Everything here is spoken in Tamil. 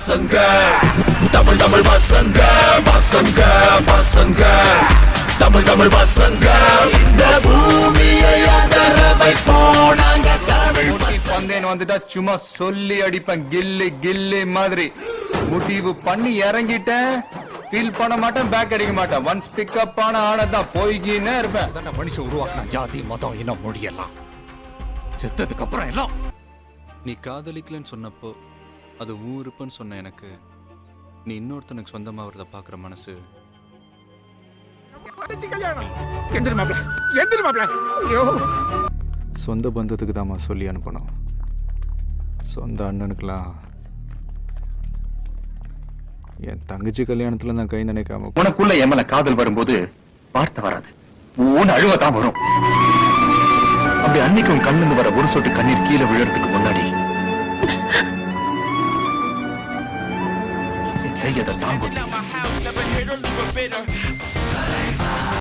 பசங்க தமிழ் தமிழ் பசங்க பசங்க பசங்க தமிழ் தமிழ் பசங்க இந்த பூமியை அதர வைப்போம் நாங்க தமிழ் பந்தேன் வந்துட்டா சும்மா சொல்லி அடிப்பேன் கில்லி கில்லி மாதிரி முடிவு பண்ணி இறங்கிட்டேன் ஃபீல் பண்ண மாட்டேன் பேக் அடிக்க மாட்டேன் ஒன்ஸ் பிக்கப் ஆன ஆனதான் போய்கினே இருப்பேன் மனுஷன் உருவாக்கின ஜாதி மதம் இனம் மொழியெல்லாம் செத்ததுக்கு அப்புறம் எல்லாம் நீ காதலிக்கலன்னு சொன்னப்போ அது ஊருப்புன்னு சொன்ன எனக்கு நீ இன்னொருத்தனுக்கு சொந்தமாகறத பார்க்குற மனசு சொந்த பந்தத்துக்கு தாம்மா சொல்லி அனுப்பணும் சொந்த அண்ணனுக்கெல்லாம் என் தங்கச்சி கல்யாணத்துல நான் கை நினைக்காம உனக்குள்ள என் காதல் வரும்போது வார்த்தை வராது ஊன் அழுவதான் வரும் அப்படி அன்னைக்கும் கண்ணுந்து வர ஒரு சொட்டு கண்ணீர் கீழே விழுறதுக்கு முன்னாடி செய்யதை தாங்க